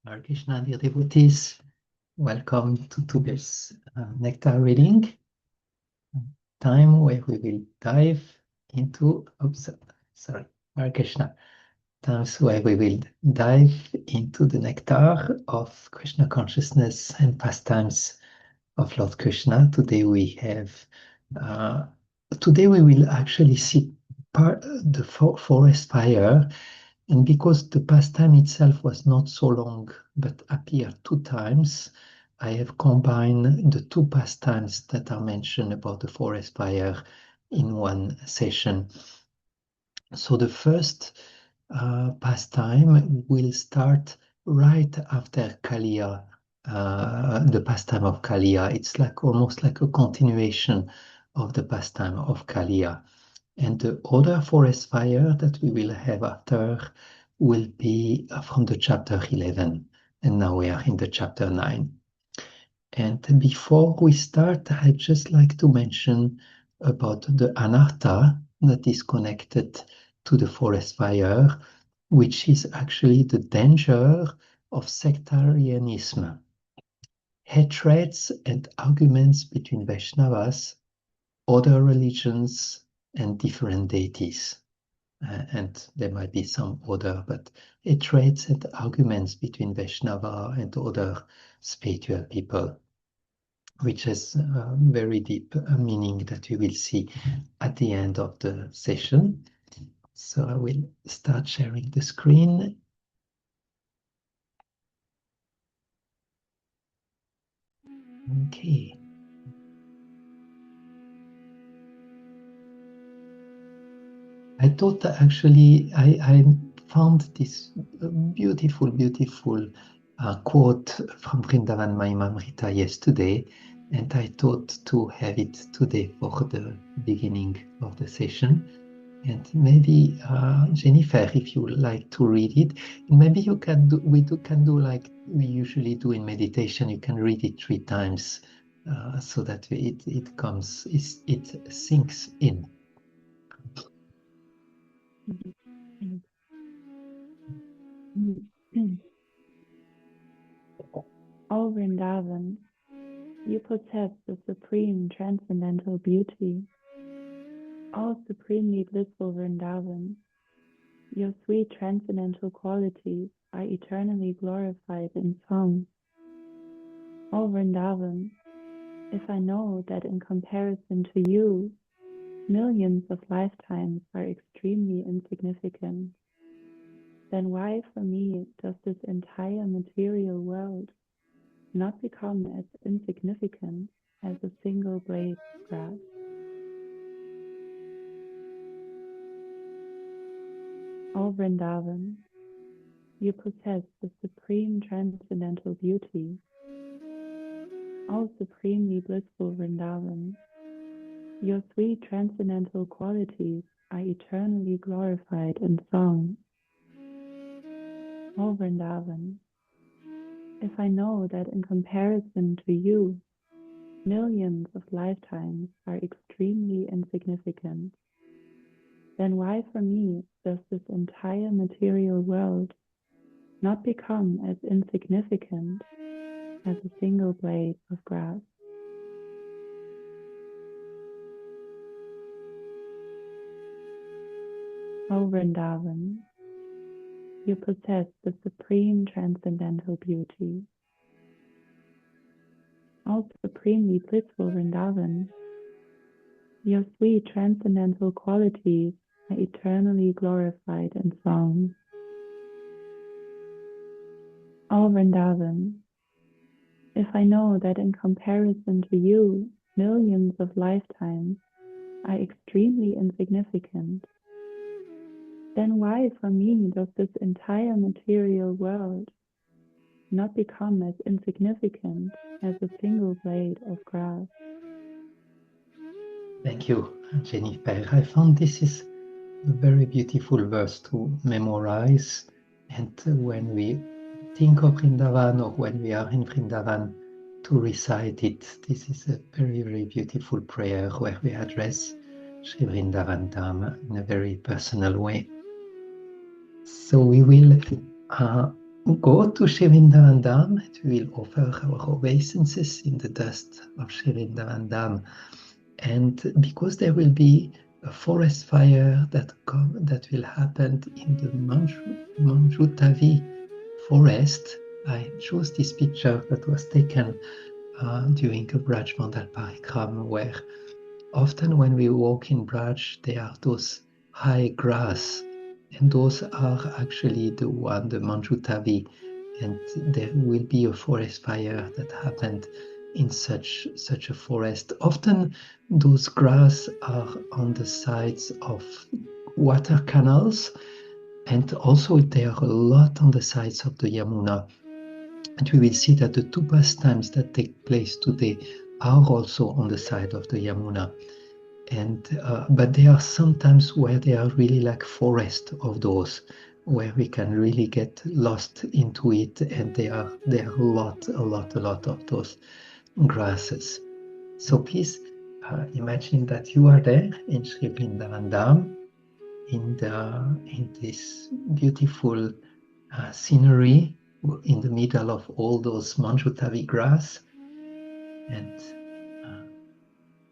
Hare Krishna, dear devotees. Welcome to today's Nectar Reading, time where we will dive into, Hare Krishna, times where we will dive into the nectar of Krishna consciousness and pastimes of Lord Krishna. Uh, today we will actually see the forest fire. And because the pastime itself was not so long, but appeared two times, I have combined the two pastimes that are mentioned about the forest fire in one session. So the first pastime will start right after Kaliya, the pastime of Kaliya. It's like almost like a continuation of the pastime of Kaliya. And the other forest fire that we will have after will be from the chapter 11. And now we are in the chapter 9. And before we start, I'd just like to mention about the anartha that is connected to the forest fire, which is actually the danger of sectarianism. Hatreds and arguments between Vaishnavas, other religions, and different deities. And there might be some other, but hatreds and arguments between Vaishnava and other spiritual people, which has a very deep meaning that we will see at the end of the session. So I will start sharing the screen. Okay. I thought that actually I found this beautiful, beautiful quote from Vrindavan Maimamrita yesterday, and I thought to have it today for the beginning of the session. And maybe Jennifer, if you like to read it, maybe you can do. Can do like we usually do in meditation. You can read it 3 times so that it sinks in. O Vrindavan, you possess the supreme transcendental beauty. O supremely blissful Vrindavan, your sweet transcendental qualities are eternally glorified in song. O Vrindavan, if I know that in comparison to you, millions of lifetimes are extremely insignificant, then why for me does this entire material world not become as insignificant as a single blade of grass? O Vrindavan, you possess the supreme transcendental beauty. O supremely blissful Vrindavan, your sweet transcendental qualities are eternally glorified in song. O Vrindavan, if I know that in comparison to you, millions of lifetimes are extremely insignificant, then why for me does this entire material world not become as insignificant as a single blade of grass? O Vrindavan, you possess the supreme transcendental beauty. O supremely blissful Vrindavan, your sweet transcendental qualities are eternally glorified in song. O Vrindavan, if I know that in comparison to you, millions of lifetimes are extremely insignificant, then why for me does this entire material world not become as insignificant as a single blade of grass? Thank you, Jennifer. I found this is a very beautiful verse to memorize. And when we think of Vrindavan or when we are in Vrindavan, to recite it. This is a very, very beautiful prayer where we address Sri Vrindavan Dham in a very personal way. So we will go to Sri Vrindavan Dham and we will offer our obeisances in the dust of Sri Vrindavan Dham. And because there will be a forest fire that will happen in the Manjutavi forest, I chose this picture that was taken during a Braj Mandal Parikram, where often when we walk in Braj, there are those high grass, and those are actually the Manjutavi, and there will be a forest fire that happened in such a forest. Often those grass are on the sides of water canals, and also there are a lot on the sides of the Yamuna. And we will see that the two pastimes that take place today are also on the side of the Yamuna. And but there are sometimes where they are really like forest of those, where we can really get lost into it, and there are a lot of those grasses. So please imagine that you are there in Sri Vrindavan Dham, in this beautiful scenery in the middle of all those Manjutavi grass, and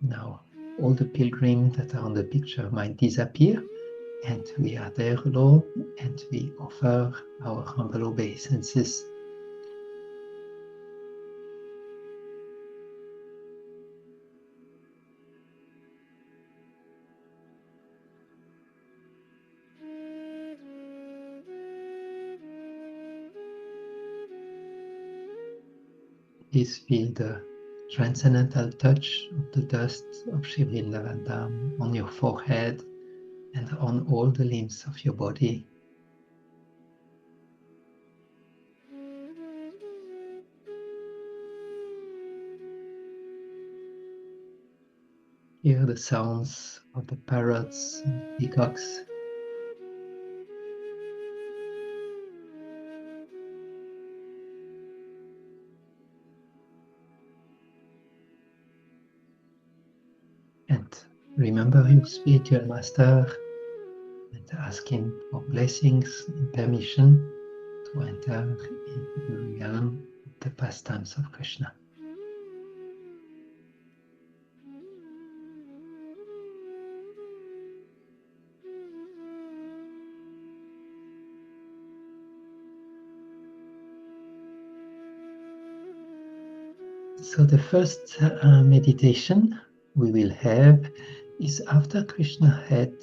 now all the pilgrims that are on the picture might disappear, and we are there alone, and we offer our humble obeisances. Please feel the transcendental touch of the dust of Sri Vrindavan Dham on your forehead and on all the limbs of your body. Hear the sounds of the parrots and peacocks. And remember your spiritual master and ask him for blessings and permission to enter into the realm of the pastimes of Krishna. So the first meditation we will have is after Krishna had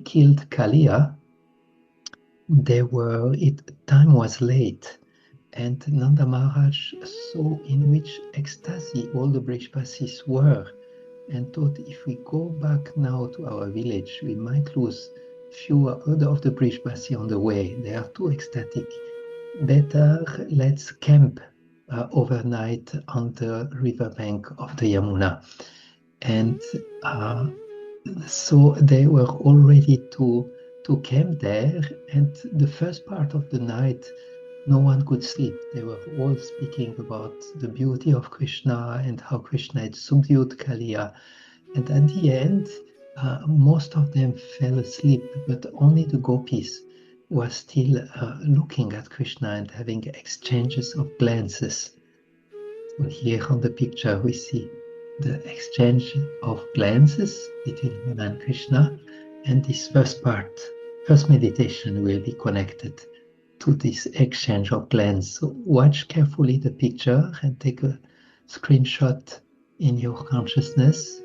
killed Kaliya. Time was late, and Nanda Maharaj saw in which ecstasy all the Brishbasis were, and thought if we go back now to our village, we might lose few of the Brishbasi on the way. They are too ecstatic. Better let's camp overnight on the riverbank of the Yamuna. And so they were all ready to camp there. And the first part of the night, no one could sleep. They were all speaking about the beauty of Krishna and how Krishna had subdued Kaliya. And at the end, most of them fell asleep, but only the gopis were still looking at Krishna and having exchanges of glances. So here on the picture, we see the exchange of glances between Radha and Krishna, and this first meditation will be connected to this exchange of glances. So watch carefully the picture and take a screenshot in your consciousness,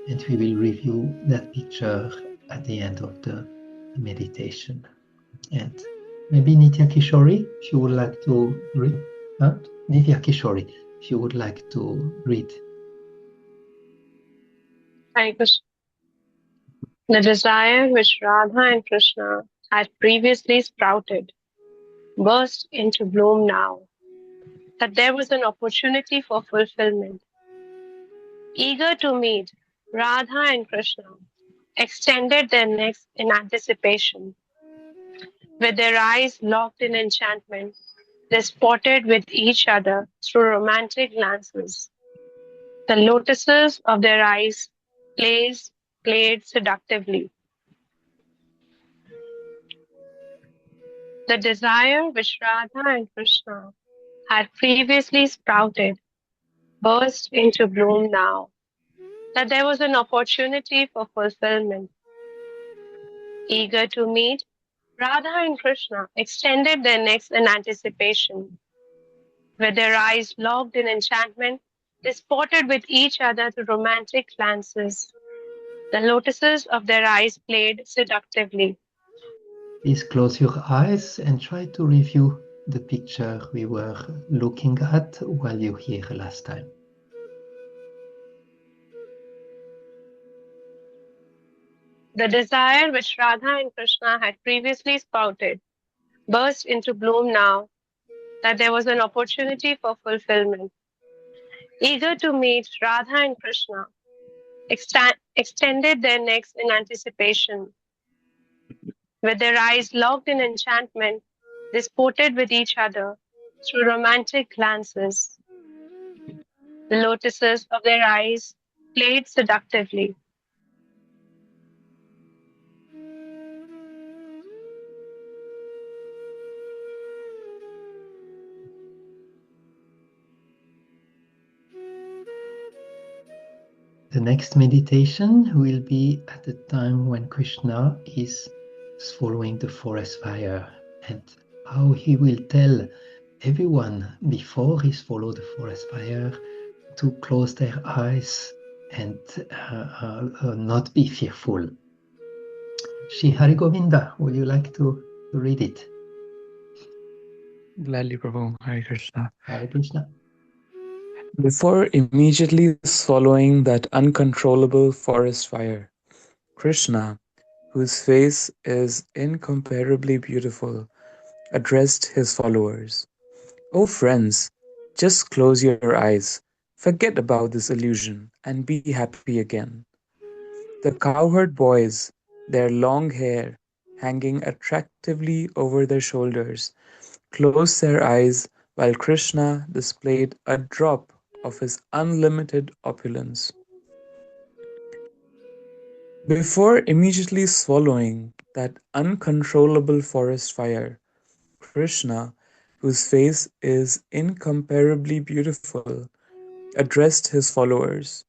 and we will review that picture at the end of the meditation. And maybe Nitya Kishori, if you would like to read. Nitya Kishori, if you would like to read. Hare Krishna. The desire which Radha and Krishna had previously sprouted burst into bloom now that there was an opportunity for fulfillment. Eager to meet, Radha and Krishna extended their necks in anticipation. With their eyes locked in enchantment, they sported with each other through romantic glances. The lotuses of their eyes played seductively. The desire which Radha and Krishna had previously sprouted burst into bloom now that there was an opportunity for fulfillment. Eager to meet, Radha and Krishna extended their necks in anticipation. With their eyes locked in enchantment, they sported with each other through romantic glances. The lotuses of their eyes played seductively. Please close your eyes and try to review the picture we were looking at while you were here last time. The desire which Radha and Krishna had previously spouted burst into bloom now that there was an opportunity for fulfillment. Eager to meet, Radha and Krishna extended their necks in anticipation. With their eyes locked in enchantment, they sported with each other through romantic glances. The lotuses of their eyes played seductively. The next meditation will be at the time when Krishna is swallowing the forest fire, and how he will tell everyone before he swallows the forest fire to close their eyes and not be fearful. Shri Hari Govinda, would you like to read it? Gladly, Prabhu. Hare Krishna. Hare Krishna. Before immediately swallowing that uncontrollable forest fire, Krishna, whose face is incomparably beautiful, addressed his followers. O friends, just close your eyes, forget about this illusion, and be happy again. The cowherd boys, their long hair hanging attractively over their shoulders, closed their eyes while Krishna displayed a drop of his unlimited opulence. Before immediately swallowing that uncontrollable forest fire, Krishna, whose face is incomparably beautiful, addressed his followers.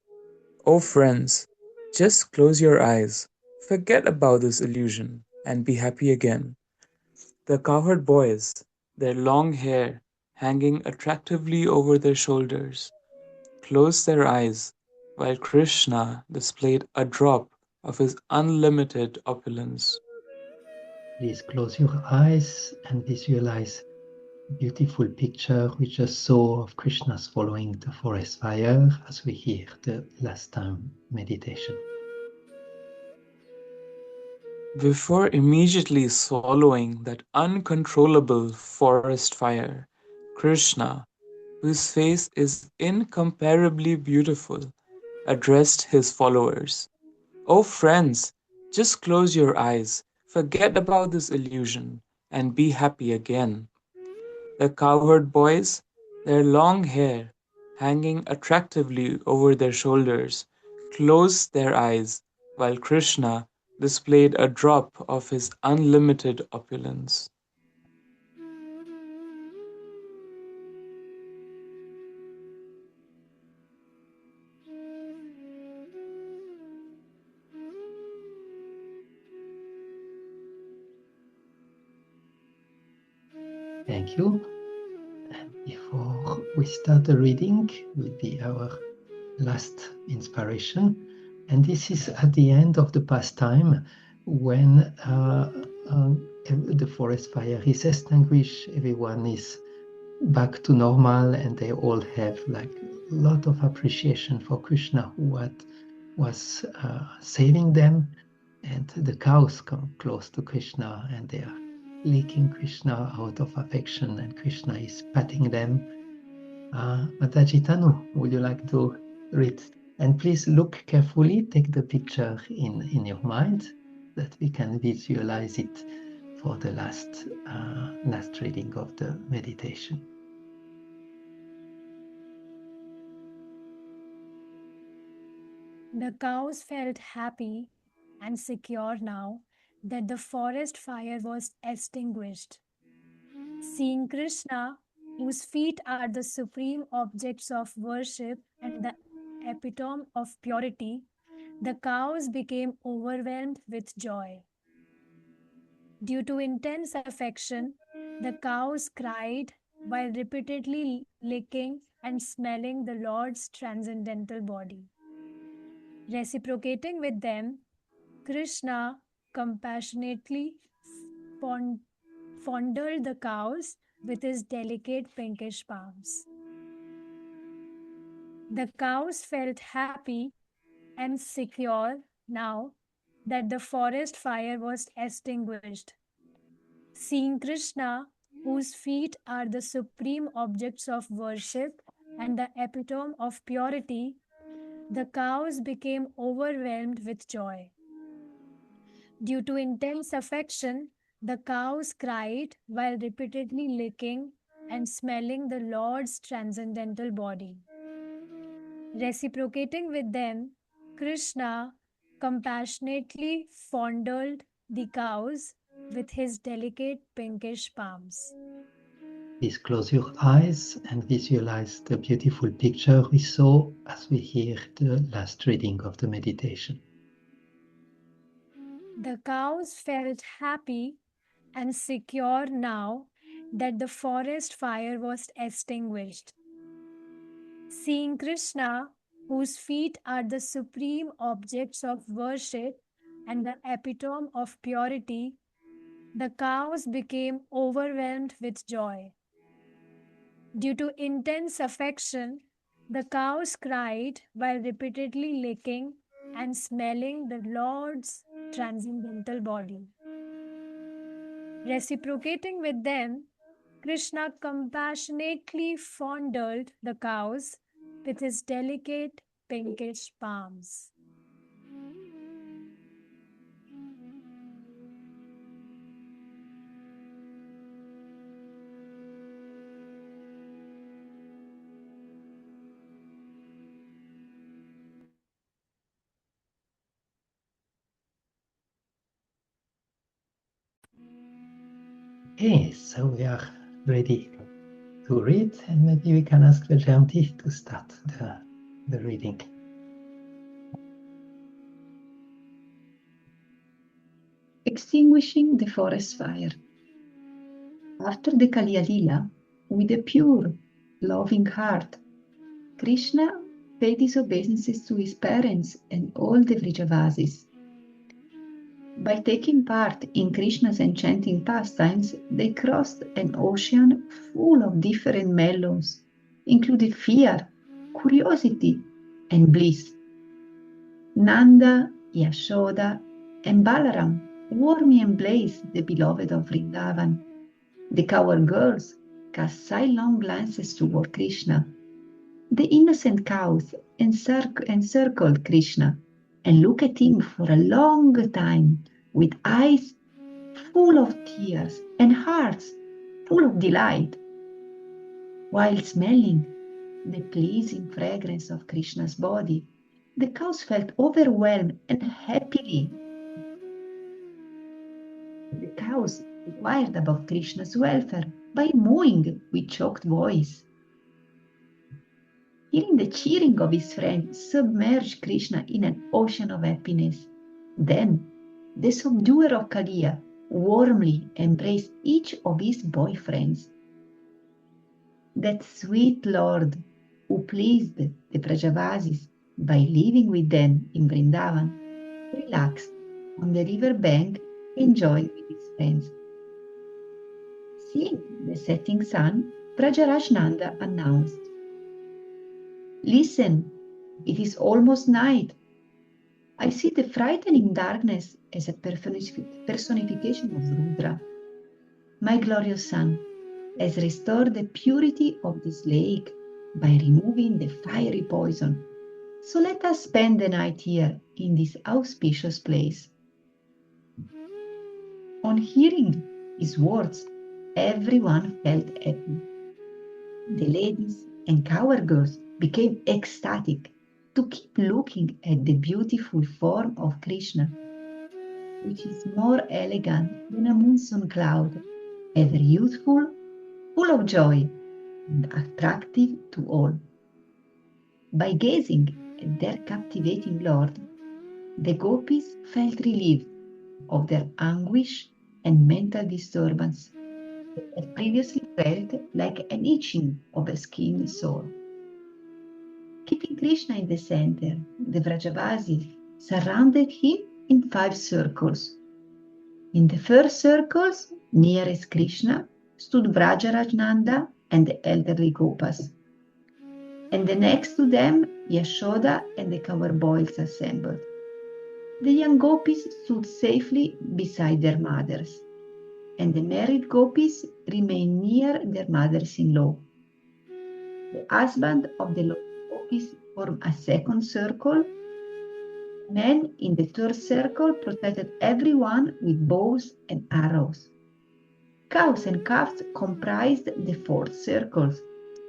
O friends, just close your eyes, forget about this illusion, and be happy again. The cowherd boys, their long hair hanging attractively over their shoulders, closed their eyes while Krishna displayed a drop of his unlimited opulence. Please close your eyes and visualize a beautiful picture we just saw of Krishna following the forest fire as we hear the last time meditation. Before immediately swallowing that uncontrollable forest fire, Krishna, whose face is incomparably beautiful, addressed his followers. O friends, just close your eyes, forget about this illusion, and be happy again. The cowherd boys, their long hair hanging attractively over their shoulders, closed their eyes while Krishna displayed a drop of his unlimited opulence. Thank you. And before we start the reading, will be our last inspiration. And this is at the end of the pastime when the forest fire is extinguished, everyone is back to normal, and they all have like a lot of appreciation for Krishna, who was saving them. And the cows come close to Krishna and they are licking Krishna out of affection, and Krishna is patting them. Mataji Tanu, would you like to read? And please look carefully, take the picture in your mind, that we can visualize it for the last reading of the meditation. The cows felt happy and secure now that the forest fire was extinguished. Seeing Krishna, whose feet are the supreme objects of worship and the epitome of purity, the cows became overwhelmed with joy. Due to intense affection, the cows cried while repeatedly licking and smelling the Lord's transcendental body. Reciprocating with them, Krishna compassionately fondled the cows with his delicate pinkish palms. The cows felt happy and secure now that the forest fire was extinguished. Seeing Krishna, whose feet are the supreme objects of worship and the epitome of purity, the cows became overwhelmed with joy. Due to intense affection, the cows cried while repeatedly licking and smelling the Lord's transcendental body. Reciprocating with them, Krishna compassionately fondled the cows with his delicate pinkish palms. Please close your eyes and visualize the beautiful picture we saw as we hear the last reading of the meditation. The cows felt happy and secure now that the forest fire was extinguished. Seeing Krishna, whose feet are the supreme objects of worship and the epitome of purity, the cows became overwhelmed with joy. Due to intense affection, the cows cried while repeatedly licking and smelling the Lord's transcendental body. Reciprocating with them, Krishna compassionately fondled the cows with his delicate pinkish palms. Okay, so we are ready to read, and maybe we can ask Vajanti to start the reading. Extinguishing the forest fire. After the Kaliya Lila, with a pure, loving heart, Krishna paid his obeisances to his parents and all the Vrijavasis. By taking part in Krishna's enchanting pastimes, they crossed an ocean full of different mellows, including fear, curiosity, and bliss. Nanda, Yashoda, and Balaram warmly embraced the beloved of Vrindavan. The cowherd girls cast sidelong glances toward Krishna. The innocent cows encircled Krishna and looked at him for a long time with eyes full of tears and hearts full of delight. While smelling the pleasing fragrance of Krishna's body, the cows felt overwhelmed and happily. The cows inquired about Krishna's welfare by mooing with choked voice. Hearing the cheering of his friend submerged Krishna in an ocean of happiness. Then, the subduer of Kaliya warmly embraced each of his boyfriends. That sweet Lord, who pleased the Vrajavasis by living with them in Vrindavan, relaxed on the river bank, enjoying with his friends. Seeing the setting sun, Vrajaraj Nanda announced, "Listen, it is almost night. I see the frightening darkness as a personification of Rudra. My glorious son has restored the purity of this lake by removing the fiery poison. So let us spend the night here in this auspicious place." On hearing his words, everyone felt happy. The ladies and cowherd girls became ecstatic to keep looking at the beautiful form of Krishna, which is more elegant than a monsoon cloud, ever youthful full of joy and attractive to all. By gazing at their captivating lord, the gopis felt relief of their anguish and mental disturbance that had previously felt like an itching of a skin sore. Keeping Krishna in the center, the Vrajavasis surrounded him in 5 circles. In the first circles, nearest Krishna, stood Vrajarajnanda and the elderly Gopas. And the next to them, Yashoda and the cowherd boys assembled. The young gopis stood safely beside their mothers, and the married gopis remained near their mothers-in-law. The husband of the gopis formed a second circle. Men in the third circle protected everyone with bows and arrows. Cows and calves comprised the fourth circle,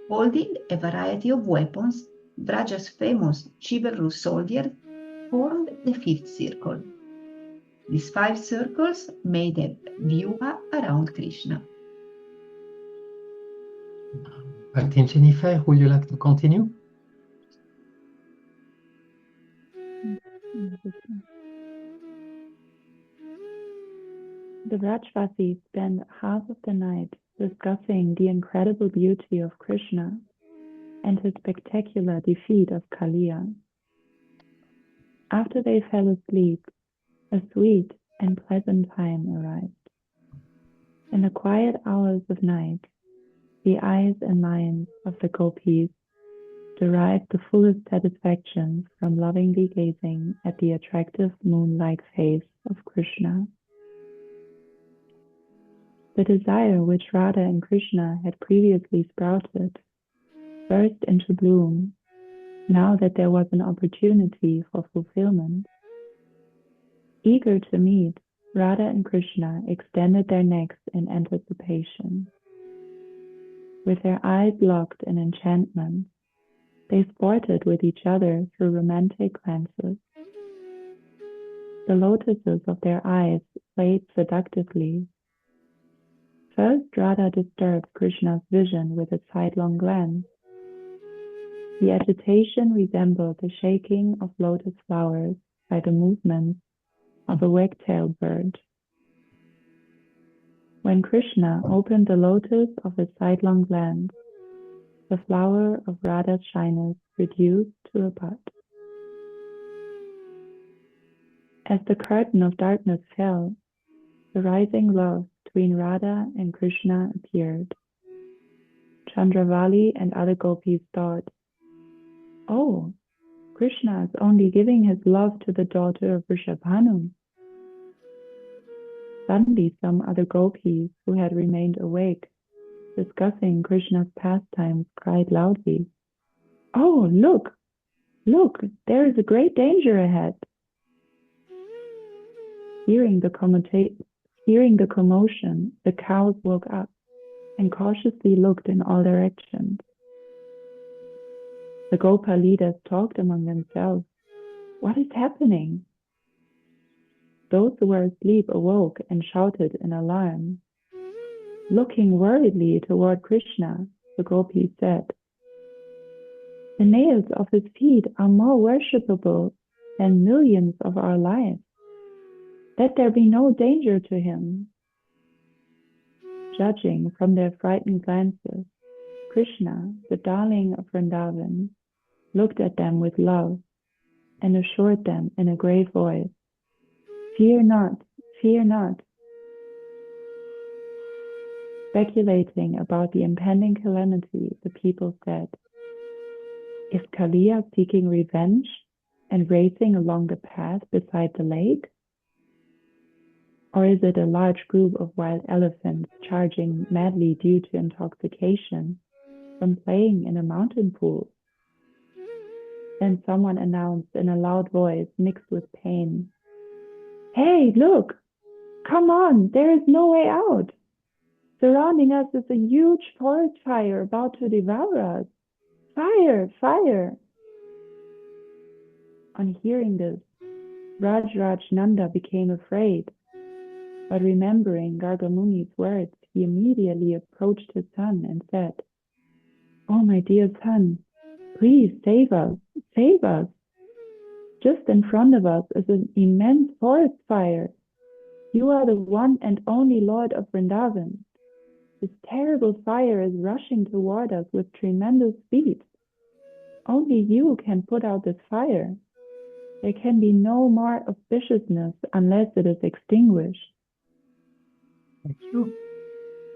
holding a variety of weapons. Vraja's famous chivalrous soldiers formed the fifth circle. These 5 circles made a vyuha around Krishna. Bhakti Jennifer, would you like to continue? The Vrajavasis spent half of the night discussing the incredible beauty of Krishna and his spectacular defeat of Kaliya. After they fell asleep, a sweet and pleasant time arrived. In the quiet hours of night, the eyes and minds of the gopis derived the fullest satisfaction from lovingly gazing at the attractive moon-like face of Krishna. The desire which Radha and Krishna had previously sprouted burst into bloom now that there was an opportunity for fulfillment. Eager to meet, Radha and Krishna extended their necks in anticipation. With their eyes locked in enchantment, they sported with each other through romantic glances. The lotuses of their eyes played seductively. First, Radha disturbed Krishna's vision with a sidelong glance. The agitation resembled the shaking of lotus flowers by the movements of a wag-tailed bird. When Krishna opened the lotus of his sidelong glance, the flower of Radha's shyness reduced to a bud. As the curtain of darkness fell, the rising love between Radha and Krishna appeared. Chandravali and other gopis thought, "Oh, Krishna is only giving his love to the daughter of Vrishabhanu." Suddenly, some other gopis who had remained awake, discussing Krishna's pastimes, cried loudly, "Oh, look, look, there is a great danger ahead." Hearing the commotion, the cows woke up and cautiously looked in all directions. The Gopa leaders talked among themselves. "What is happening?" Those who were asleep awoke and shouted in alarm. Looking worriedly toward Krishna, the gopis said, "The nails of his feet are more worshipable than millions of our lives. Let there be no danger to him." Judging from their frightened glances, Krishna, the darling of Vrindavan, looked at them with love and assured them in a grave voice, "Fear not, fear not." Speculating about the impending calamity, the people said, "Is Kaliya seeking revenge and racing along the path beside the lake? Or is it a large group of wild elephants charging madly due to intoxication from playing in a mountain pool?" Then someone announced in a loud voice mixed with pain, "Hey, look! Come on, there is no way out! Surrounding us is a huge forest fire about to devour us. Fire, fire!" On hearing this, Nanda became afraid, but remembering Gargamuni's words, he immediately approached his son and said, "Oh, my dear son, please save us, save us. Just in front of us is an immense forest fire. You are the one and only Lord of Vrindavan. This terrible fire is rushing toward us with tremendous speed. Only you can put out this fire. There can be no more auspiciousness unless it is extinguished." Thank you.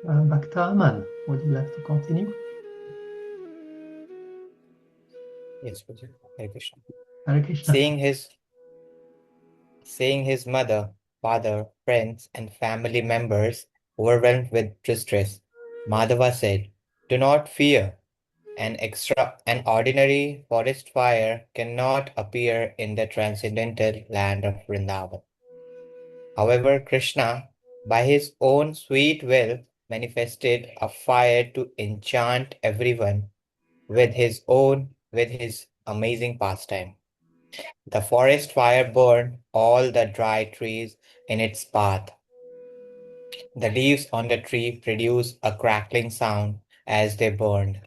Bhakta Aman, would you like to continue? Yes, Prabhuji. Hare Krishna. Hare Krishna. Seeing his mother, father, friends, and family members overwhelmed with distress, Madhava said, "Do not fear. An ordinary forest fire cannot appear in the transcendental land of Vrindavan. However, Krishna, by his own sweet will, manifested a fire to enchant everyone with his amazing pastime. The forest fire burned all the dry trees in its path. The leaves on the tree produced a crackling sound as they burned.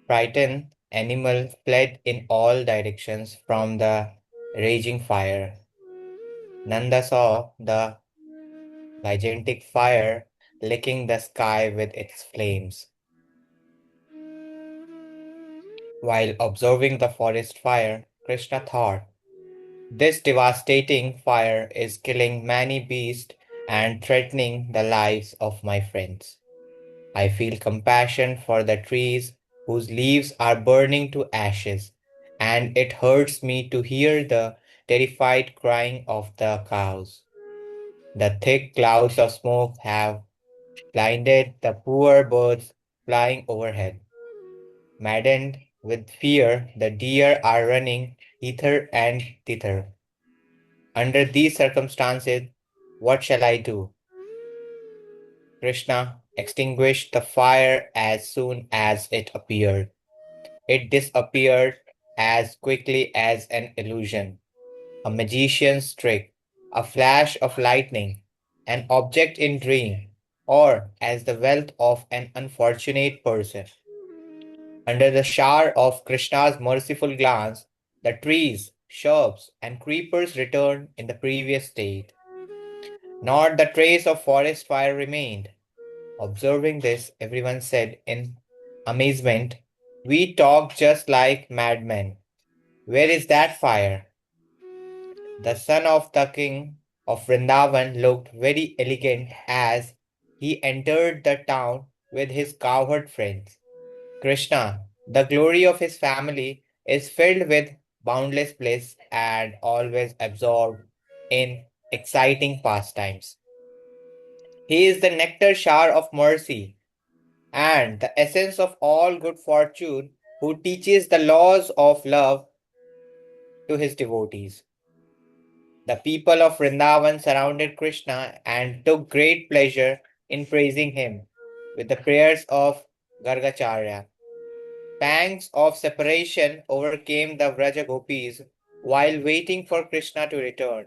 Frightened animals fled in all directions from the raging fire. Nanda saw the gigantic fire licking the sky with its flames. While observing the forest fire, Krishna thought, "This devastating fire is killing many beasts and threatening the lives of my friends. I feel compassion for the trees whose leaves are burning to ashes, and it hurts me to hear the terrified crying of the cows. The thick clouds of smoke have blinded the poor birds flying overhead. Maddened with fear, the deer are running hither and thither. Under these circumstances, what shall I do?" Krishna extinguished the fire as soon as it appeared. It disappeared as quickly as an illusion, a magician's trick, a flash of lightning, an object in dream, or as the wealth of an unfortunate person. Under the shower of Krishna's merciful glance, the trees, shrubs, and creepers returned in the previous state. Not the trace of forest fire remained. Observing this, everyone said in amazement, "We talk just like madmen. Where is that fire?" The son of the king of Vrindavan looked very elegant as he entered the town with his cowherd friends. Krishna, the glory of his family, is filled with boundless bliss and always absorbed in exciting pastimes. He is the nectar shower of mercy and the essence of all good fortune, who teaches the laws of love to his devotees. The people of Vrindavan surrounded Krishna and took great pleasure in praising him with the prayers of Gargacharya. Pangs of separation overcame the Vraja gopis while waiting for Krishna to return.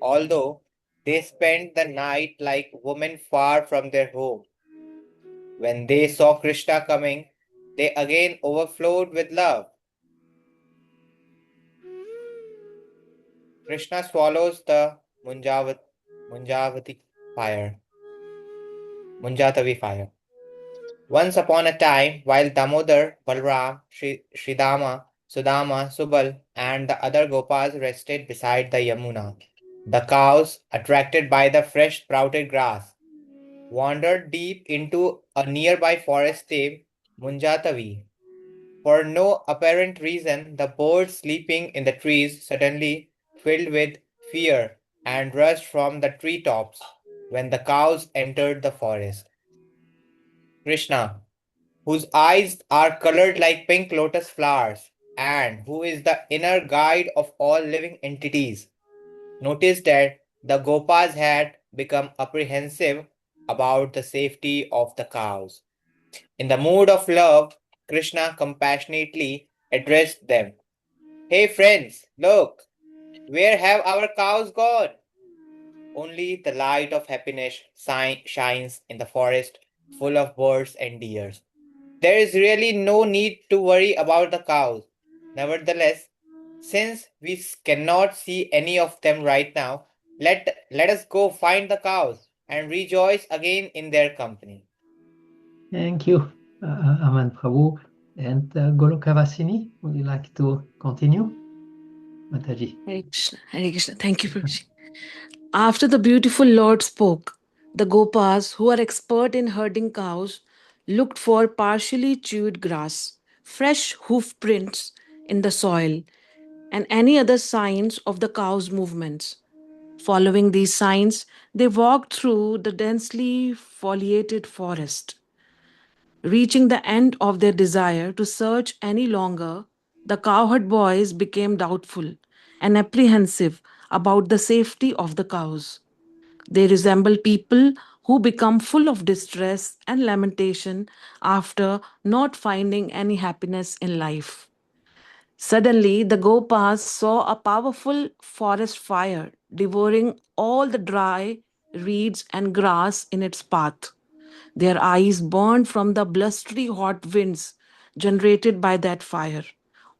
Although they spent the night like women far from their home, when they saw Krishna coming, they again overflowed with love. Krishna swallows the Munjavati fire, Munjatavi fire. Once upon a time, while Damodar, Balram, Sridama, Sudama, Subal, and the other Gopas rested beside the Yamuna, the cows, attracted by the fresh sprouted grass, wandered deep into a nearby forest named Munjatavi. For no apparent reason, the birds sleeping in the trees suddenly filled with fear and rushed from the treetops when the cows entered the forest. Krishna, whose eyes are colored like pink lotus flowers and who is the inner guide of all living entities, noticed that the Gopas had become apprehensive about the safety of the cows. In the mood of love, Krishna compassionately addressed them. "Hey friends, look, where have our cows gone?" Only the light of happiness shines in the forest full of birds and deer. There is really no need to worry about the cows. Nevertheless, since we cannot see any of them right now, let us go find the cows and rejoice again in their company. Thank you, Aman Prabhu. And Golokavasini, would you like to continue? Mataji. Hare Krishna, Hare Krishna. Thank you, Prabhuji. After the beautiful Lord spoke, the Gopas, who are expert in herding cows, looked for partially chewed grass, fresh hoof prints in the soil, and any other signs of the cow's movements. Following these signs, they walked through the densely foliated forest. Reaching the end of their desire to search any longer, the cowherd boys became doubtful and apprehensive about the safety of the cows. They resemble people who become full of distress and lamentation after not finding any happiness in life. Suddenly, the Gopas saw a powerful forest fire devouring all the dry reeds and grass in its path. Their eyes burned from the blustery hot winds generated by that fire.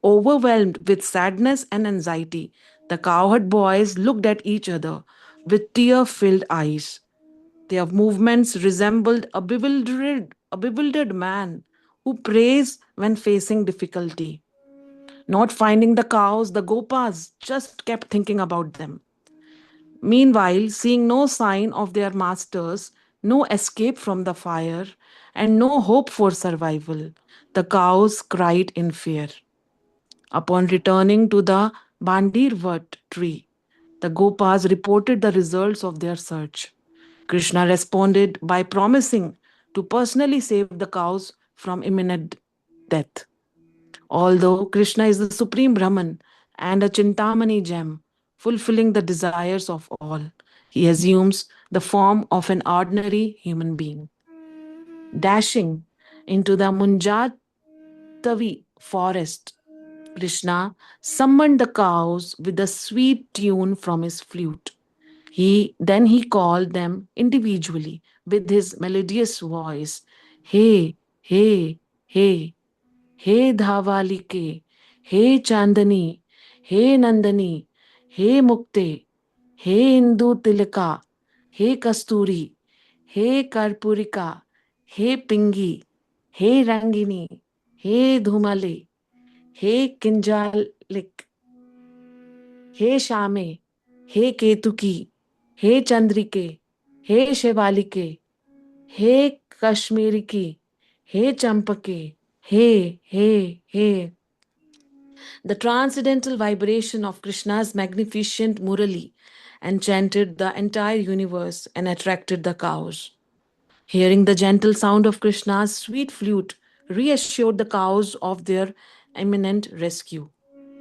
Overwhelmed with sadness and anxiety, the cowherd boys looked at each other with tear filled eyes. Their movements resembled a bewildered man who prays when facing difficulty. Not finding the cows, the Gopas just kept thinking about them. Meanwhile, seeing no sign of their masters, no escape from the fire, and no hope for survival, the cows cried in fear. Upon returning to the Bandirvat tree, the Gopas reported the results of their search. Krishna responded by promising to personally save the cows from imminent death. Although Krishna is the supreme Brahman and a Chintamani gem, fulfilling the desires of all, he assumes the form of an ordinary human being. Dashing into the Munjatavi forest, Krishna summoned the cows with a sweet tune from his flute. He called them individually with his melodious voice. Hey, hey, hey. हे धावालिके, हे चांदनी, हे नंदनी, हे मुक्ते, हे इंदु तिलका, हे कस्तूरी, हे कर्पूरिका, हे पिंगी, हे रंगिनी, हे धूमले, हे किंजालिक, हे श्यामे, हे केतुकी, हे चंद्रिके, हे शिवालिके, हे कश्मीरी की, हे चंपके, हे. The transcendental vibration of Krishna's magnificent Murali enchanted the entire universe and attracted the cows. Hearing the gentle sound of Krishna's sweet flute reassured the cows of their imminent rescue.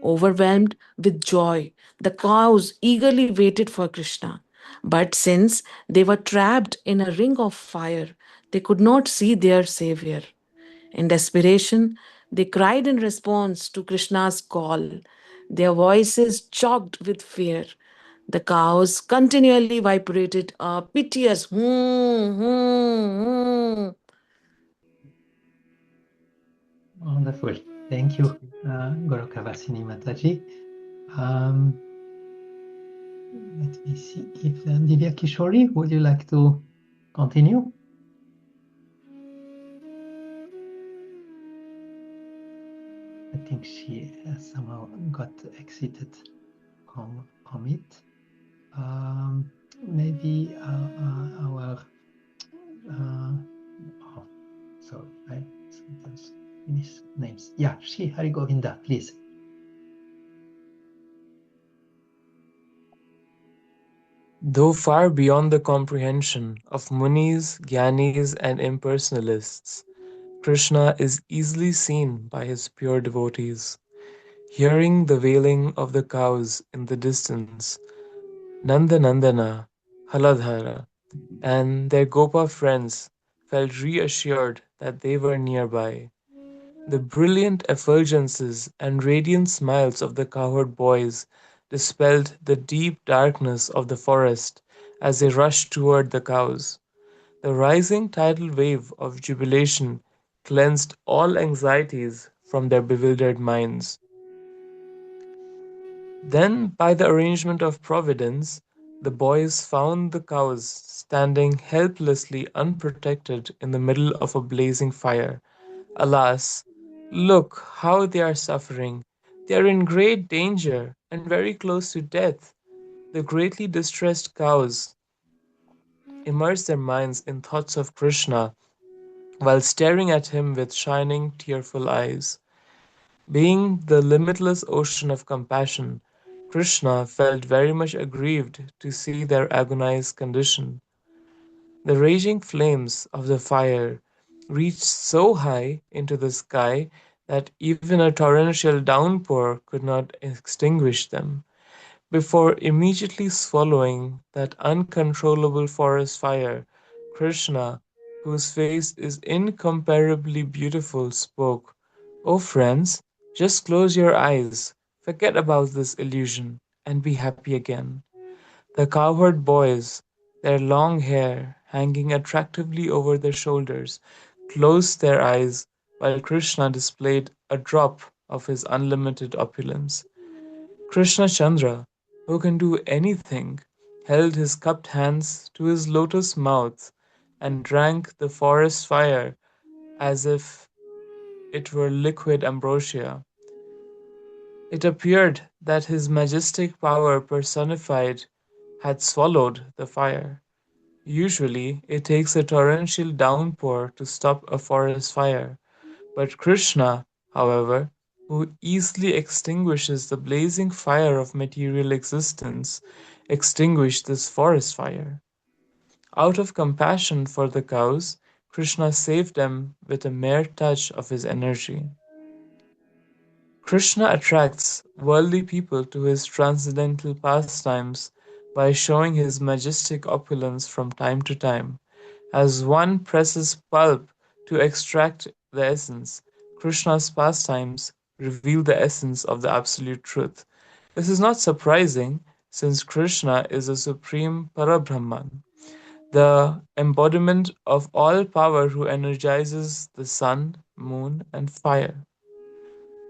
Overwhelmed with joy, the cows eagerly waited for Krishna. But since they were trapped in a ring of fire, they could not see their savior. In desperation, they cried in response to Krishna's call, their voices choked with fear. The cows continually vibrated a piteous hmm. Wonderful. Thank you, Golokavasini Mataji. Um, Let me see if Divya Kishori, would you like to continue? I think she somehow got exited from it. Maybe our oh, sorry, I sometimes miss names. Yeah, Shri Hari Govinda, please. Though far beyond the comprehension of Munis, Gyanis, and impersonalists, Krishna is easily seen by his pure devotees. Hearing the wailing of the cows in the distance, Nanda Nandana, Haladhara, and their Gopa friends felt reassured that they were nearby. The brilliant effulgences and radiant smiles of the cowherd boys dispelled the deep darkness of the forest as they rushed toward the cows. The rising tidal wave of jubilation cleansed all anxieties from their bewildered minds. Then, by the arrangement of Providence, the boys found the cows standing helplessly unprotected in the middle of a blazing fire. Alas, look how they are suffering! They are in great danger and very close to death. The greatly distressed cows immerse their minds in thoughts of Krishna while staring at him with shining, tearful eyes. Being the limitless ocean of compassion, Krishna felt very much aggrieved to see their agonized condition. The raging flames of the fire reached so high into the sky that even a torrential downpour could not extinguish them. Before immediately swallowing that uncontrollable forest fire, Krishna, whose face is incomparably beautiful, spoke, "O friends, just close your eyes, forget about this illusion, and be happy again." The cowherd boys, their long hair hanging attractively over their shoulders, closed their eyes while Krishna displayed a drop of his unlimited opulence. Krishna Chandra, who can do anything, held his cupped hands to his lotus mouth and drank the forest fire as if it were liquid ambrosia. It appeared that his majestic power personified had swallowed the fire. Usually, it takes a torrential downpour to stop a forest fire, but Krishna, however, who easily extinguishes the blazing fire of material existence, extinguished this forest fire. Out of compassion for the cows, Krishna saved them with a mere touch of his energy. Krishna attracts worldly people to his transcendental pastimes by showing his majestic opulence from time to time. As one presses pulp to extract the essence, Krishna's pastimes reveal the essence of the absolute truth. This is not surprising, since Krishna is the supreme Parabrahman, the embodiment of all power who energizes the sun, moon, and fire.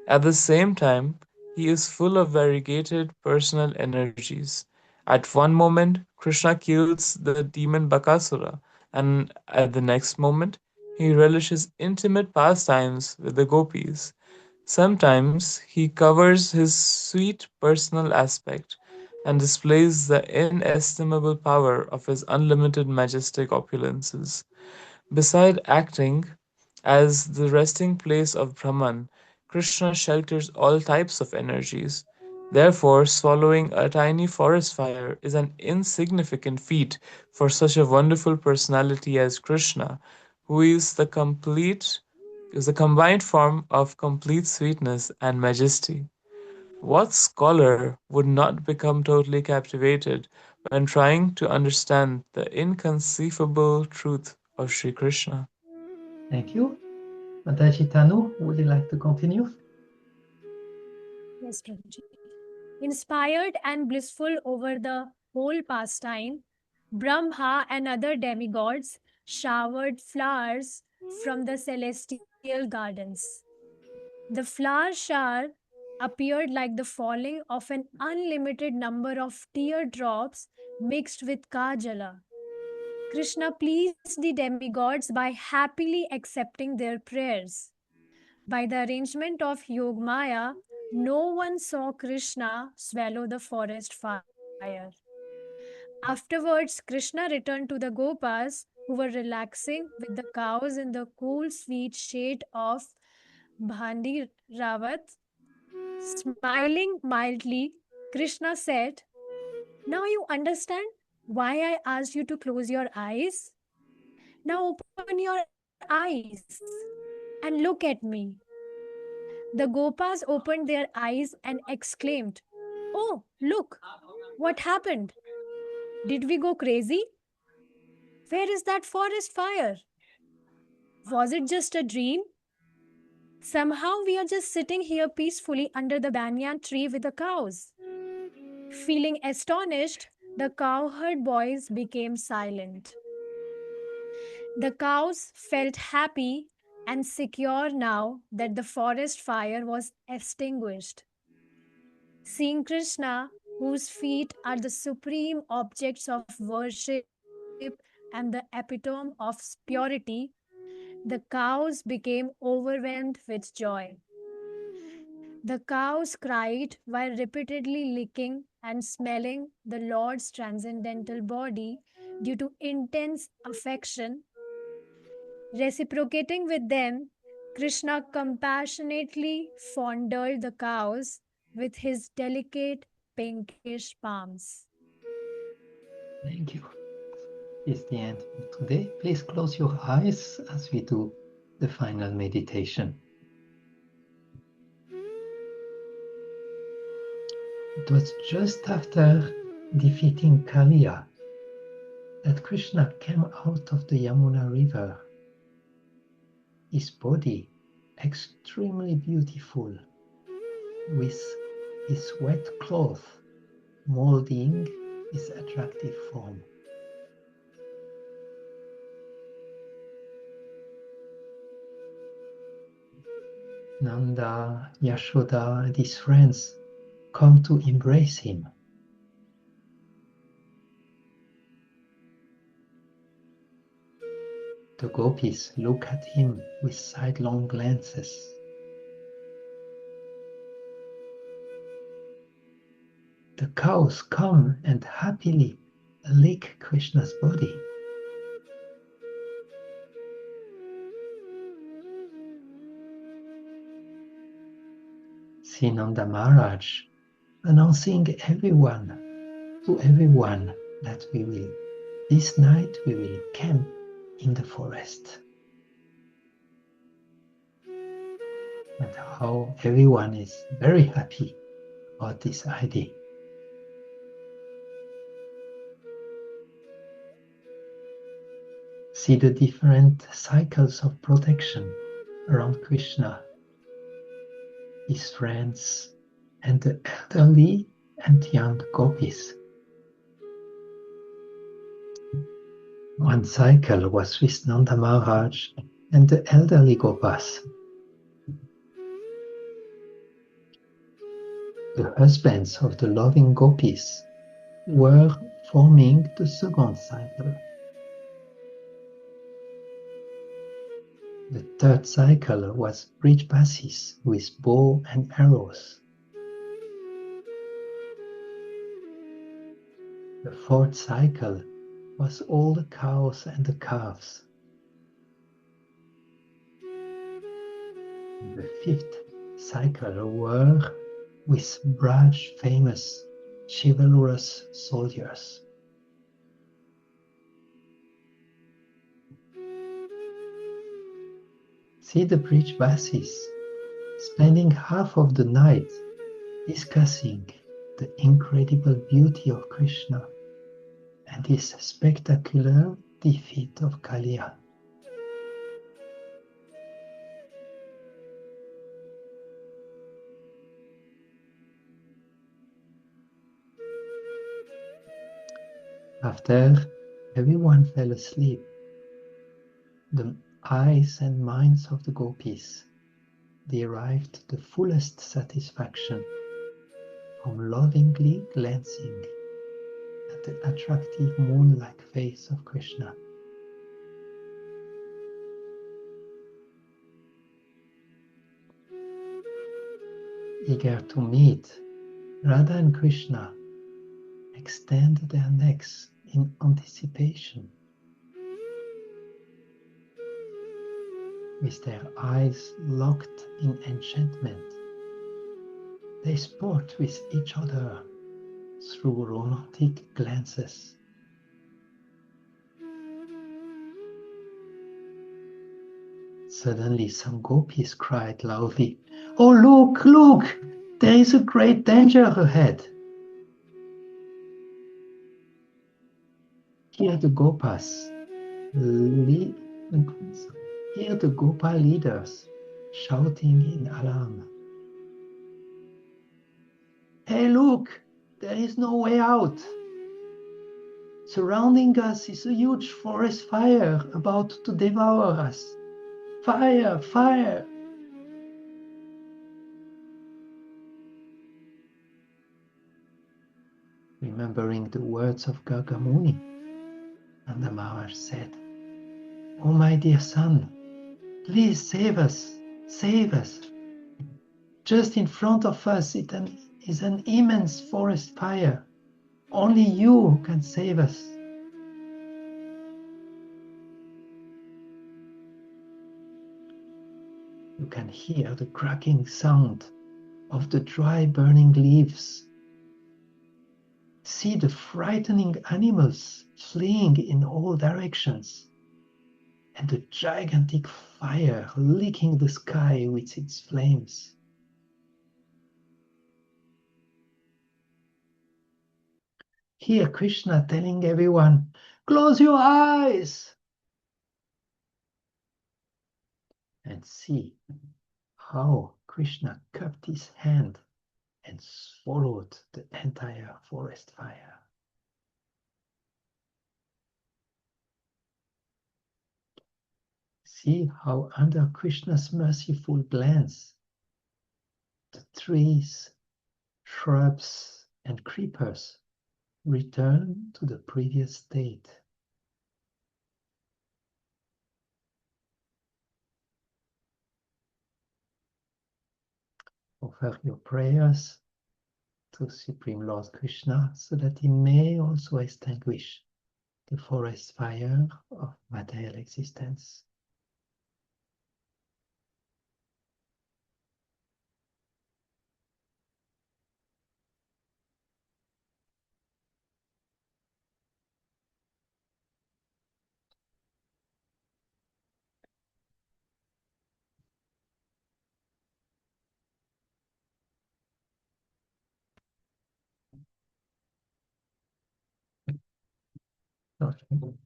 At the same time, he is full of variegated personal energies. At one moment, Krishna kills the demon Bakasura, and at the next moment, he relishes intimate pastimes with the gopis. Sometimes he covers his sweet personal aspect and displays the inestimable power of his unlimited majestic opulences. Beside acting as the resting place of Brahman, Krishna shelters all types of energies. Therefore, swallowing a tiny forest fire is an insignificant feat for such a wonderful personality as Krishna, who is the combined form of complete sweetness and majesty. What scholar would not become totally captivated when trying to understand the inconceivable truth of Sri Krishna? Thank you. Mataji Tanu, would you like to continue? Yes, Prabhuji. Inspired and blissful over the whole pastime, Brahma and other demigods showered flowers from the celestial gardens. The flower shower appeared like the falling of an unlimited number of teardrops mixed with kajala. Krishna pleased the demigods by happily accepting their prayers. By the arrangement of Yogmaya, no one saw Krishna swallow the forest fire. Afterwards, Krishna returned to the Gopas, who were relaxing with the cows in the cool, sweet shade of Bhandi Rawat. Smiling mildly, Krishna said, "Now you understand why I asked you to close your eyes? Now open your eyes and look at me." The Gopas opened their eyes and exclaimed, "Oh, look! What happened? Did we go crazy? Where is that forest fire? Was it just a dream? Somehow we are just sitting here peacefully under the banyan tree with the cows." Feeling astonished, the cowherd boys became silent. The cows felt happy and secure now that the forest fire was extinguished. Seeing Krishna, whose feet are the supreme objects of worship and the epitome of purity, the cows became overwhelmed with joy. The cows cried while repeatedly licking and smelling the Lord's transcendental body due to intense affection. Reciprocating with them, Krishna compassionately fondled the cows with his delicate pinkish palms. Thank you. This is the end for today. Please close your eyes as we do the final meditation. It was just after defeating Kaliya that Krishna came out of the Yamuna river. His body extremely beautiful, with his wet cloth molding his attractive form. Nanda, Yashoda, and his friends come to embrace him. The gopis look at him with sidelong glances. The cows come and happily lick Krishna's body. See Nanda Maharaj announcing to everyone that this night we will camp in the forest. And how everyone is very happy about this idea. See the different cycles of protection around Krishna, his friends, and the elderly and young gopis. One cycle was with Nanda Maharaj and the elderly gopas. The husbands of the loving gopis were forming the second cycle. The third cycle was Brijbasis with bow and arrows. The fourth cycle was all the cows and the calves. The fifth cycle were with Braj famous chivalrous soldiers. See the Brijbasis spending half of the night discussing the incredible beauty of Krishna and his spectacular defeat of Kaliya. After everyone fell asleep, the eyes and minds of the gopis derived the fullest satisfaction from lovingly glancing at the attractive moon-like face of Krishna. Eager to meet, Radha and Krishna extend their necks in anticipation. With their eyes locked in enchantment, they sport with each other through romantic glances. Suddenly some gopis cried loudly, "Oh, look, look! There is a great danger ahead!" Here the Gopa leaders shouting in alarm. "Hey, look! There is no way out! Surrounding us is a huge forest fire about to devour us. Fire, fire! Remembering the words of Gargamuni, Nanda Maharaj said, "Oh my dear son, please save us, save us. Just in front of us is an immense forest fire. Only you can save us." You can hear the cracking sound of the dry burning leaves. See the frightening animals fleeing in all directions, and the gigantic fire licking the sky with its flames. Hear Krishna telling everyone, "Close your eyes!" And see how Krishna cupped his hand and swallowed the entire forest fire. See how under Krishna's merciful glance, the trees, shrubs, and creepers return to the previous state. Offer your prayers to Supreme Lord Krishna so that he may also extinguish the forest fire of material existence.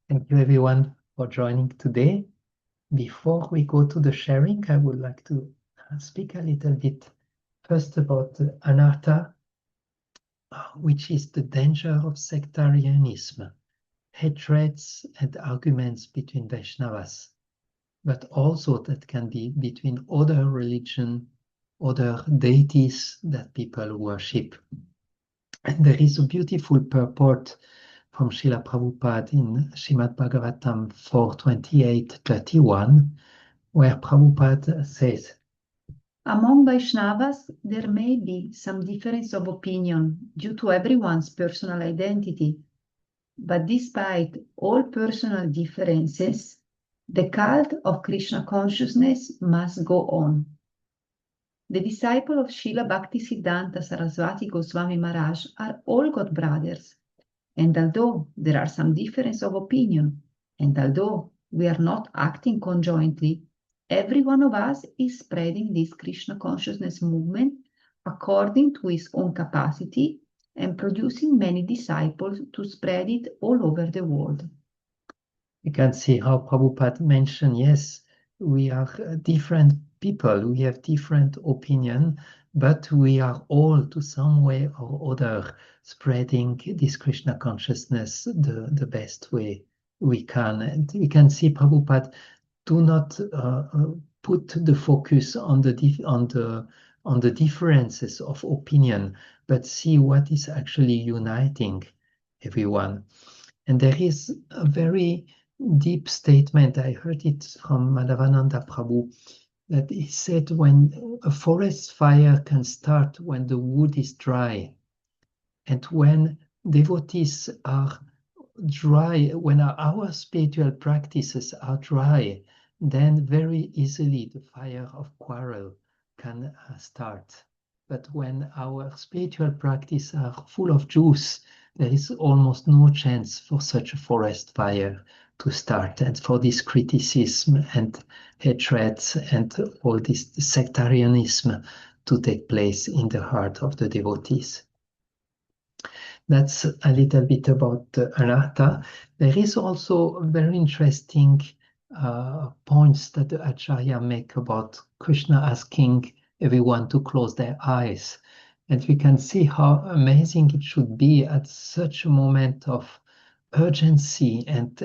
Thank you everyone for joining today. Before we go to the sharing, I would like to speak a little bit first about anartha, which is the danger of sectarianism, hatreds and arguments between Vaishnavas, but also that can be between other religion, other deities that people worship. And there is a beautiful purport from Srila Prabhupada in Srimad Bhagavatam 4:28-31, where Prabhupada says, Among Vaishnavas, there may be some difference of opinion due to everyone's personal identity, but despite all personal differences, the cult of Krishna consciousness must go on. The disciples of Srila Bhaktisiddhanta Saraswati Goswami Maharaj are all God brothers, and although there are some difference of opinion, and although we are not acting conjointly, every one of us is spreading this Krishna consciousness movement according to his own capacity and producing many disciples to spread it all over the world. you can see how Prabhupada mentioned, yes, we are different people, we have different opinion, but we are all to some way or other spreading this Krishna consciousness the best way we can. And we can see Prabhupada do not put the focus on the differences of opinion, but see what is actually uniting everyone. And there is a very deep statement, I heard it from Madhavananda Prabhu, that he said when a forest fire can start when the wood is dry, and when devotees are dry, when our spiritual practices are dry, then very easily the fire of quarrel can start. But when our spiritual practices are full of juice, there is almost no chance for such a forest fire to start, and for this criticism and hatred and all this sectarianism to take place in the heart of the devotees. That's a little bit about anartha. There is also very interesting points that the Acharya make about Krishna asking everyone to close their eyes. And we can see how amazing it should be at such a moment of urgency and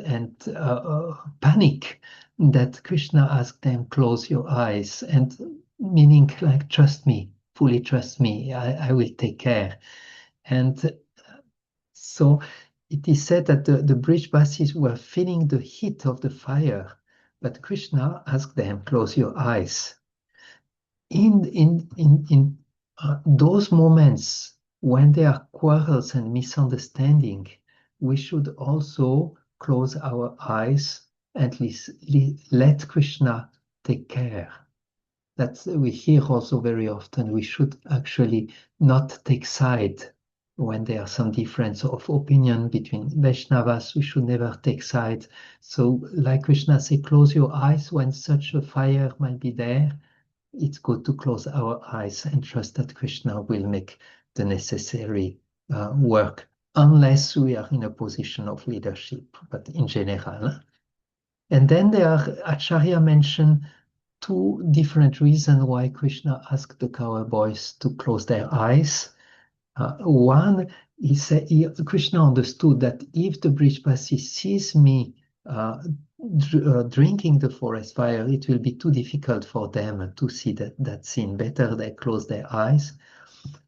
panic that Krishna asked them, close your eyes, and meaning like, trust me, fully trust me, I will take care. And so it is said that the Brijbasis were feeling the heat of the fire, but Krishna asked them, close your eyes. In those moments when there are quarrels and misunderstanding, we should also close our eyes and let Krishna take care. That we hear also very often. We should actually not take side when there are some difference of opinion between Vaishnavas. We should never take side. So, like Krishna say, close your eyes when such a fire might be there. It's good to close our eyes and trust that Krishna will make the necessary work, unless we are in a position of leadership, but in general. And then there are, Acharya mentioned two different reasons why Krishna asked the cowboys to close their eyes. One, Krishna understood that if the Brijbasi sees me drinking the forest fire, it will be too difficult for them to see that scene. Better they close their eyes.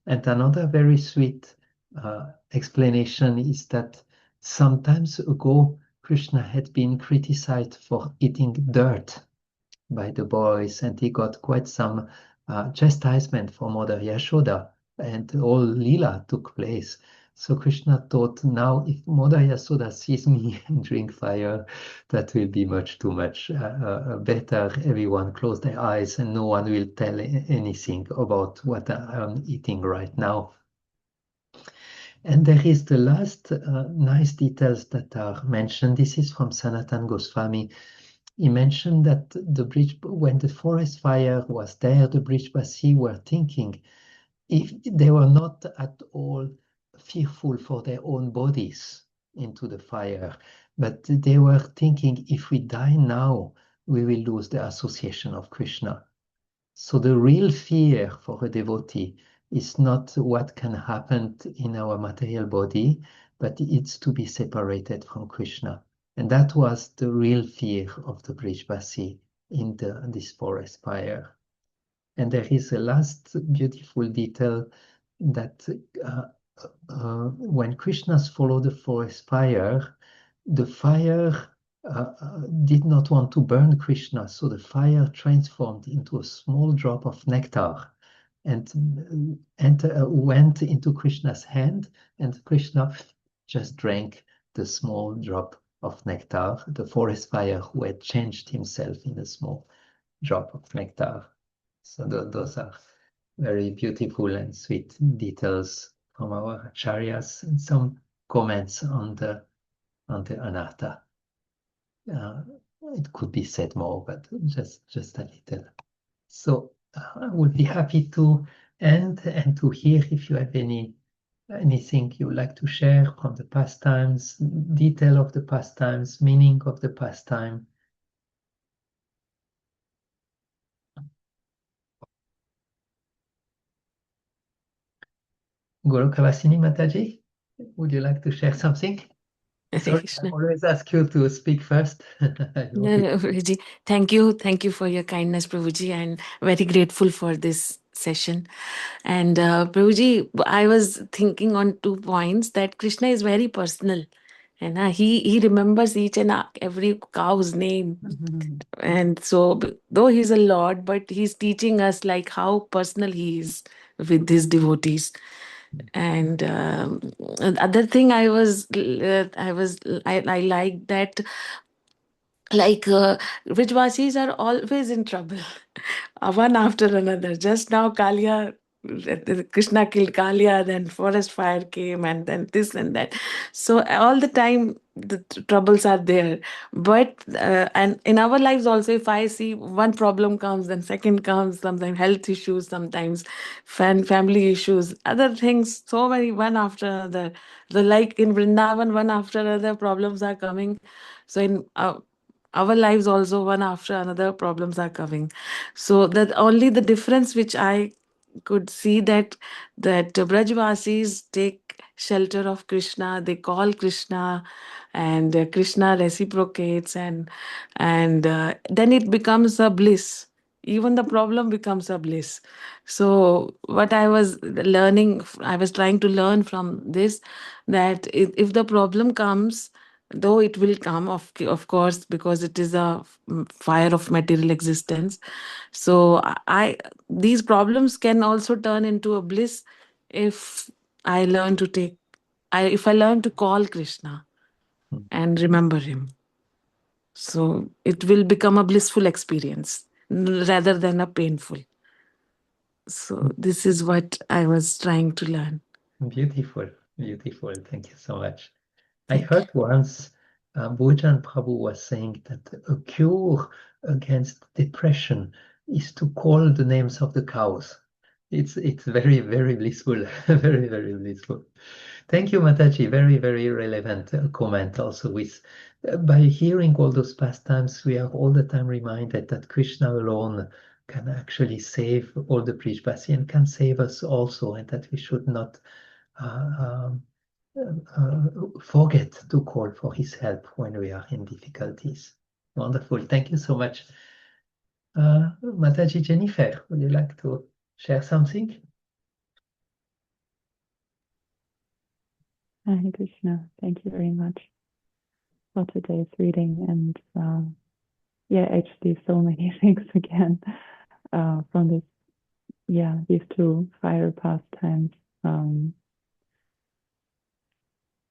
And another very sweet explanation is that sometimes ago, Krishna had been criticized for eating dirt by the boys, and he got quite some chastisement for Mother Yashoda, and all Lila took place. So Krishna thought, now if Mother Yashoda sees me drink fire, that will be much too much. Better everyone close their eyes and no one will tell anything about what I'm eating right now. And there is the last nice details that are mentioned. This is from Sanatan Goswami. He mentioned that when the forest fire was there, the Brijbasi were thinking if they were not at all fearful for their own bodies into the fire, but they were thinking if we die now, we will lose the association of Krishna. So the real fear for a devotee is not what can happen in our material body, but it's to be separated from Krishna. And that was the real fear of the Brijbasi in this forest fire. And there is a last beautiful detail that when Krishnas follow the forest fire, the fire did not want to burn Krishna, so the fire transformed into a small drop of nectar and went into Krishna's hand, and Krishna just drank the small drop of nectar. The forest fire who had changed himself in a small drop of nectar. So those are very beautiful and sweet details from our acharyas, and some comments on the anartha. It could be said more, but just a little. So I would be happy to end and to hear if you have anything you would like to share from the pastimes, detail of the pastimes, meaning of the pastime. Guru Kavasini Mataji, would you like to share something? Hare Sorry, I Krishna. always ask you to speak first. No, no, Prabhuji. Thank you for your kindness, Prabhuji, and very grateful for this session. And Prabhuji, I was thinking on 2 points that Krishna is very personal, and he remembers each and every cow's name. And so, though he's a Lord, but he's teaching us like how personal he is with his devotees. And the other thing I like that, like Vrijvasis are always in trouble, one after another. Just now Kalia, Krishna killed Kalia, then forest fire came, and then this and that. So all the time the troubles are there. But and in our lives also, if I see one problem comes, then second comes, sometimes health issues, sometimes family issues, other things, so many, one after another. The, like in Vrindavan, one after another problems are coming. So in our lives also, one after another problems are coming. So that only the difference which I could see, that Brajvasis take shelter of Krishna. They call Krishna, and Krishna reciprocates, and then it becomes a bliss. Even the problem becomes a bliss. So what I was learning, I was trying to learn from this, that if the problem comes, though it will come, of course, because it is a fire of material existence. So these problems can also turn into a bliss if I learn to take, if I learn to call Krishna and remember him. So it will become a blissful experience rather than a painful. So this is what I was trying to learn. Beautiful, beautiful. Thank you so much. I Thank heard once Bhujan Prabhu was saying that a cure against depression is to call the names of the cows. It's very, very blissful, very, very blissful. Thank you, Mataji. Very, very relevant comment also with by hearing all those pastimes, we are all the time reminded that Krishna alone can actually save all the Prishpasi and can save us also, and that we should not uh, forget to call for his help when we are in difficulties. Wonderful. Thank you so much. Mataji Jennifer, would you like to share something? Hare Krishna. Thank you very much for today's reading. And yeah, actually, so many things again from this. Yeah, these two fire pastimes.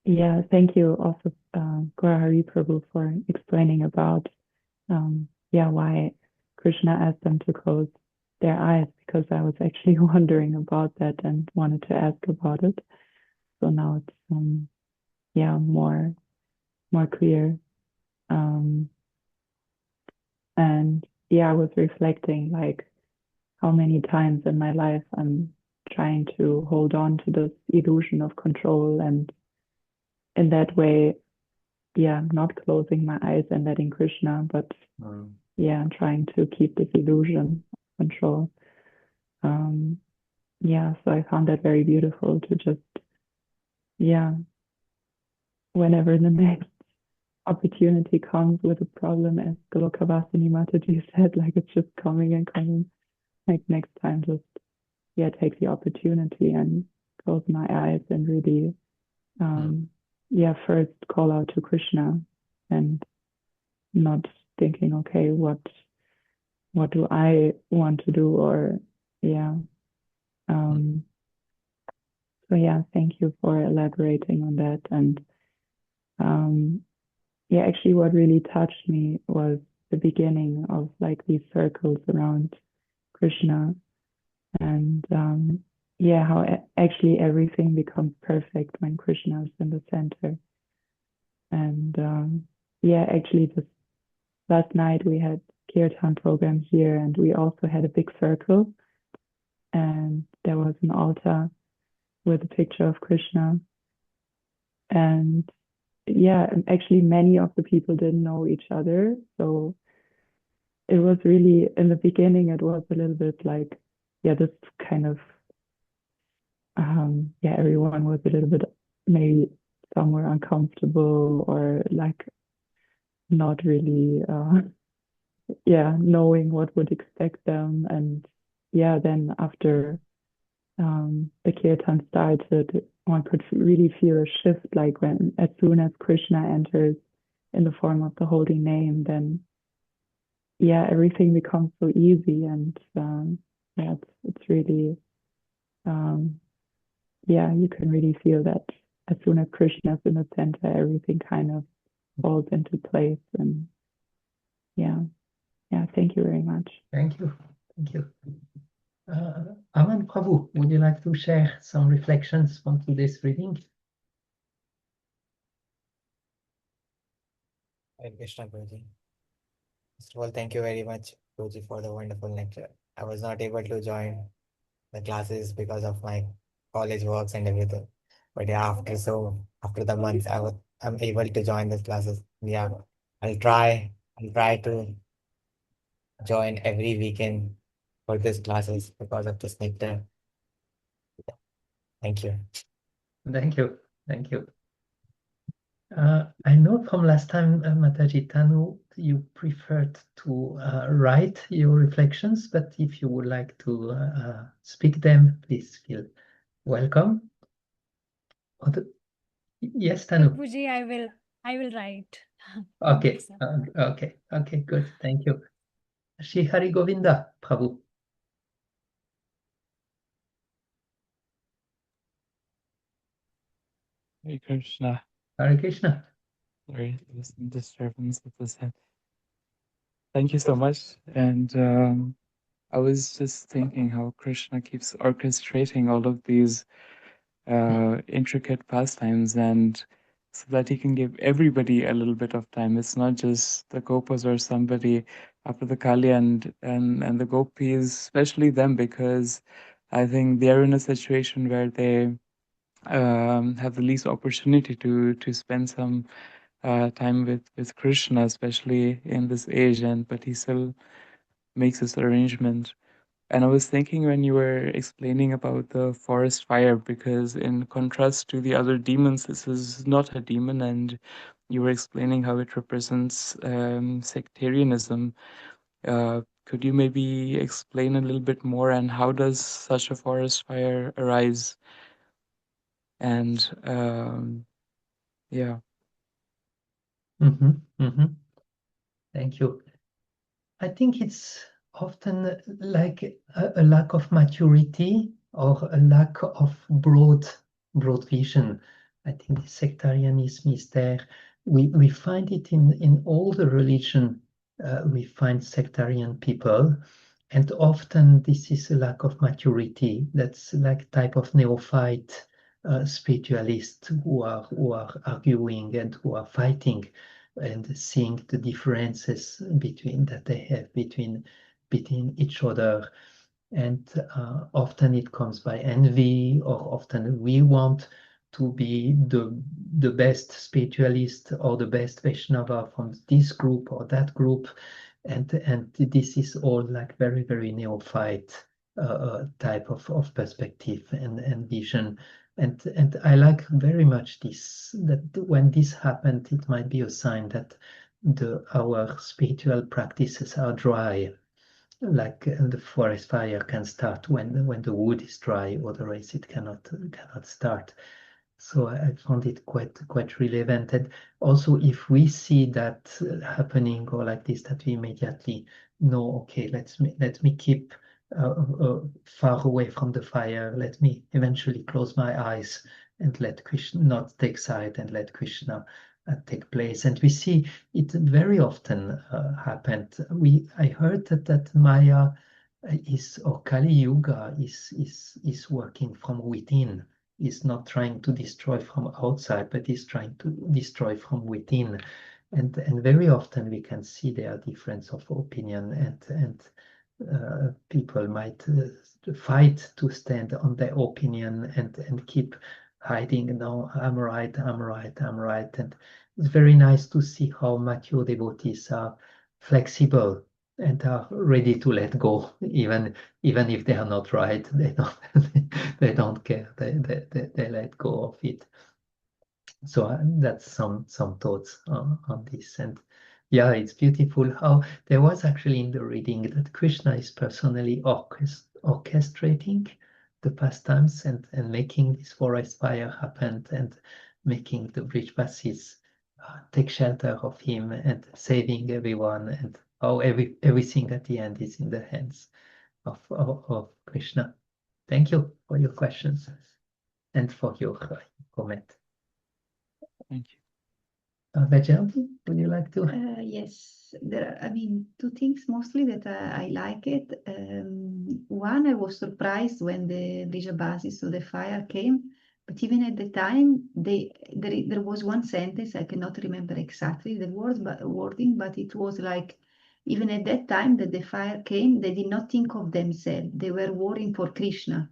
Yeah, thank you also, Gaurahari Prabhu, for explaining about why Krishna asked them to close their eyes, because I was actually wondering about that and wanted to ask about it. So now it's more clear. And yeah, I was reflecting like how many times in my life I'm trying to hold on to this illusion of control, and in that way, not closing my eyes and letting Krishna, but trying to keep this illusion of control. So I found that very beautiful to just, whenever the next opportunity comes with a problem, as Golokavasini Mataji said, like it's just coming and coming. Like next time, just take the opportunity and close my eyes and really, first call out to Krishna and not thinking, okay, what do I want to do, or so thank you for elaborating on that. And actually what really touched me was the beginning of like these circles around Krishna, and how actually everything becomes perfect when Krishna is in the center. And actually just last night we had kirtan program here, and we also had a big circle, and there was an altar with a picture of Krishna. And actually many of the people didn't know each other, so it was really, in the beginning it was a little bit like this kind of everyone was a little bit maybe somewhere uncomfortable, or like not really knowing what would expect them. And then after the kirtan started, one could really feel a shift, like when as soon as Krishna enters in the form of the holy name, then everything becomes so easy. And it's really you can really feel that as soon as Krishna is in the center, everything kind of falls into place. And thank you very much. Thank you. Thank you. Aman Prabhu, would you like to share some reflections from today's reading? Hare Krishna, Guruji. First of all, thank you very much, Guruji, for the wonderful lecture. I was not able to join the classes because of my college works and everything. But after the month, I'm able to join the classes. I'll try to join every weekend for these classes because of this nectar. Thank you. Thank you. Thank you. I know from last time, Mataji Tanu, you preferred to write your reflections, but if you would like to speak them, please feel welcome. Yes, Tanu. Prabhuji, I will write. Okay, myself. okay, good. Thank you. Shri Hari Govinda, Prabhu. Hare Krishna. Hare Krishna. Sorry, there was some disturbance with this head. Thank you so much. And I was just thinking how Krishna keeps orchestrating all of these intricate pastimes, and so that he can give everybody a little bit of time. It's not just the gopas or somebody after the Kali and the gopis, especially them, because I think they're in a situation where they have the least opportunity to spend some time with Krishna, especially in this age, but he still makes this arrangement. And I was thinking when you were explaining about the forest fire, because in contrast to the other demons, this is not a demon, and you were explaining how it represents sectarianism. Could you maybe explain a little bit more, and how does such a forest fire arise? And yeah. Thank you. I think it's often like a lack of maturity or a lack of broad vision. I think the sectarianism is there. We find it in all the religion. We find sectarian people, and often this is a lack of maturity. That's like type of neophyte spiritualists who are arguing and who are fighting and seeing the differences between that they have between each other. And often it comes by envy, or often we want to be the best spiritualist or the best Vaishnava from this group or that group. And this is all like very, very neophyte type of perspective and vision. And I like very much this, that when this happened, it might be a sign that our spiritual practices are dry, like the forest fire can start when the wood is dry, otherwise it cannot start. So I found it quite relevant. And also, if we see that happening or like this, that we immediately know, okay, let me keep far away from the fire. Let me eventually close my eyes and let Krishna not take side, and let Krishna take place. And we see it very often happened. I heard that Maya or Kali Yuga is working from within, is not trying to destroy from outside, but is trying to destroy from within. And very often we can see there are difference of opinion, and people might fight to stand on their opinion and keep hiding. No, I'm right, I'm right, I'm right. And it's very nice to see how mature devotees are flexible and are ready to let go, even if they are not right. They don't they don't care. They let go of it. So that's some thoughts on this. And yeah, it's beautiful how there was actually in the reading that Krishna is personally orchestrating the pastimes and making this forest fire happen, and making the bridge passes take shelter of him, and saving everyone, and how everything at the end is in the hands of Krishna. Thank you for your questions and for your comment. Thank you. Vajanti, would you like to? Yes, two things mostly that I like it. One, I was surprised when the Vrijabasis, so the fire came, but even at the time, there was one sentence, I cannot remember exactly the wording, but it was like, even at that time that the fire came, they did not think of themselves. They were worrying for Krishna,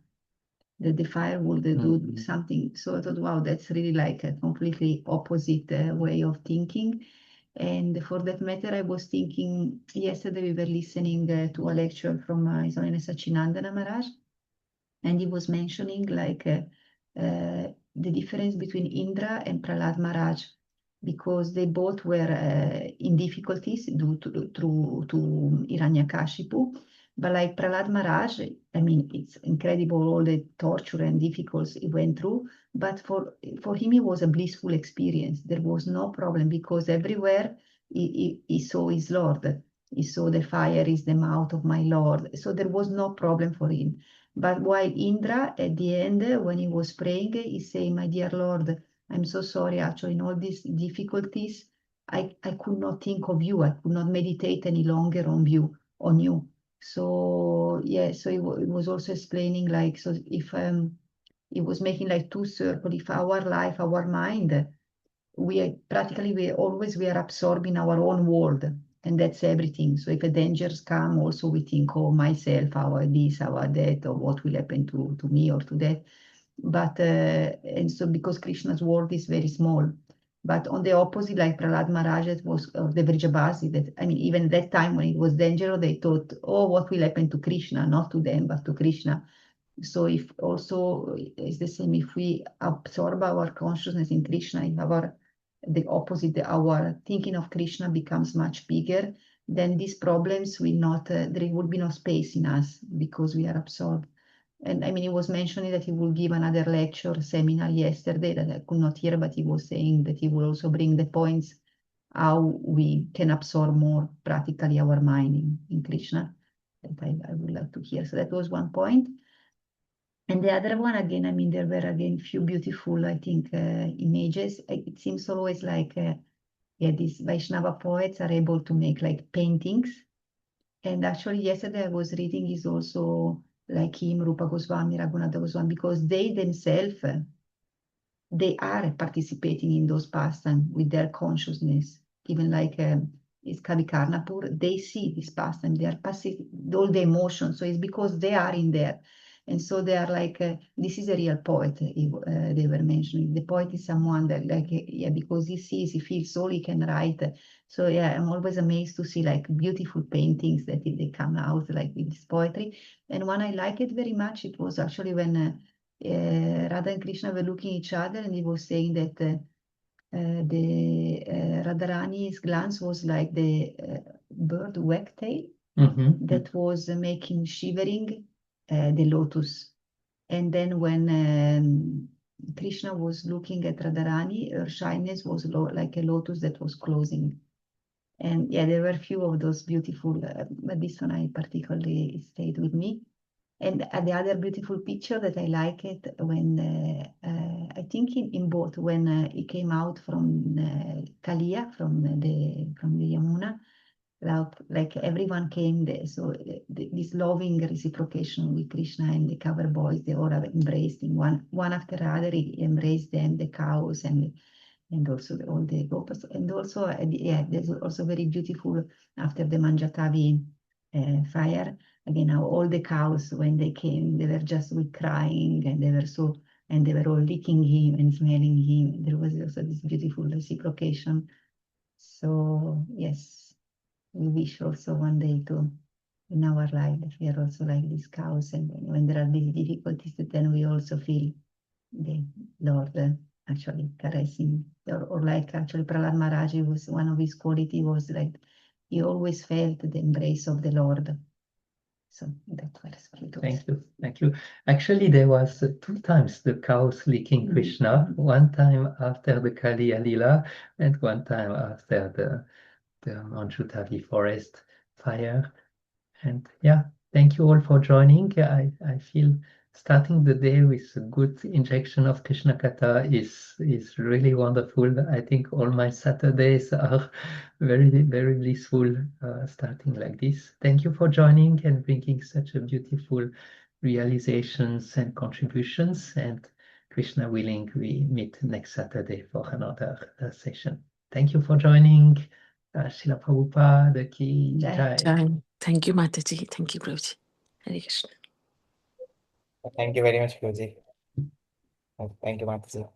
that the fire would do something. So I thought, wow, that's really like a completely opposite way of thinking. And for that matter, I was thinking, yesterday we were listening to a lecture from His Holiness Sachinandana Maharaj, and he was mentioning like the difference between Indra and Prahlad Maharaj, because they both were in difficulties due to Hiranyakashipu. But like Prahlad Maharaj, I mean, it's incredible all the torture and difficulties he went through. But for him, it was a blissful experience. There was no problem because everywhere he saw his Lord. He saw the fire is the mouth of my Lord. So there was no problem for him. But while Indra, at the end, when he was praying, he said, my dear Lord, I'm so sorry, actually, in all these difficulties, I could not think of you. I could not meditate any longer on you. So, yeah, so it was also explaining, like, so if it was making like two circles, if our life, our mind, we are absorbing our own world, and that's everything. So if a dangers come, also we think, oh, myself, our this, our that, or what will happen to me or to that. But and so because Krishna's world is very small. But on the opposite, like Prahlad Maharaj, it was the Vrijabhasi, that I mean, even that time when it was dangerous, they thought, oh, what will happen to Krishna, not to them, but to Krishna. So if also it's the same, if we absorb our consciousness in Krishna, if the opposite, our thinking of Krishna becomes much bigger, then these problems will not, there will be no space in us because we are absorbed. And I mean, he was mentioning that he will give another lecture seminar yesterday that I could not hear, but he was saying that he will also bring the points how we can absorb more practically our mind in Krishna, that I would like to hear. So that was one point. And the other one, again, I mean, there were again few beautiful, I think, images. It seems always like, yeah, these Vaishnava poets are able to make like paintings. And actually, yesterday I was reading is also like him, Rupa Goswami, Raghunatha Goswami, because they themselves, they are participating in those pastimes with their consciousness. Even like is Kavi Karnapur, they see this pastime, they are passing all the emotions. So it's because they are in there. And so they are like, this is a real poet, they were mentioning. The poet is someone that like, yeah, because he sees, he feels all he can write. So yeah, I'm always amazed to see like beautiful paintings that they come out like with this poetry. And one I like it very much, it was actually when Radha and Krishna were looking at each other, and he was saying that the Radharani's glance was like the bird wagtail that was making shivering the lotus. And then when Krishna was looking at Radharani, her shyness was like a lotus that was closing. And yeah, there were a few of those beautiful, but this one I particularly stayed with me. And the other beautiful picture that I like it when I think in both when it came out from Kalia from the Yamuna, like everyone came there. So this loving reciprocation with Krishna and the cover boys, they all have embraced in one after another. He embraced them, the cows and also all the gopas. And also, yeah, there's also very beautiful after the Manjatavi fire. Again, how all the cows, when they came, they were just crying and they were all licking him and smelling him. There was also this beautiful reciprocation. So, yes, we wish also one day to, in our life, that we are also like these cows. And when there are these difficulties, that then we also feel the Lord actually caressing, or like actually Prahlad Maharaj was one of his quality was like he always felt the embrace of the Lord. So that was beautiful. Thank you. Actually, there was 2 times the cows licking Krishna. One time after the Kaliya Lila, and one time after the Manjutavi forest fire. And yeah, thank you all for joining. I feel starting the day with a good injection of Krishna Katha is really wonderful. I think all my Saturdays are very, very blissful starting like this. Thank you for joining and bringing such a beautiful realizations and contributions. And Krishna willing, we meet next Saturday for another session. Thank you for joining. Srila Prabhupada ki jai. Jai. Thank you, Mataji. Thank you, Prabhuji. Hare Krishna. Thank you very much, Guruji. Thank you, Mataji.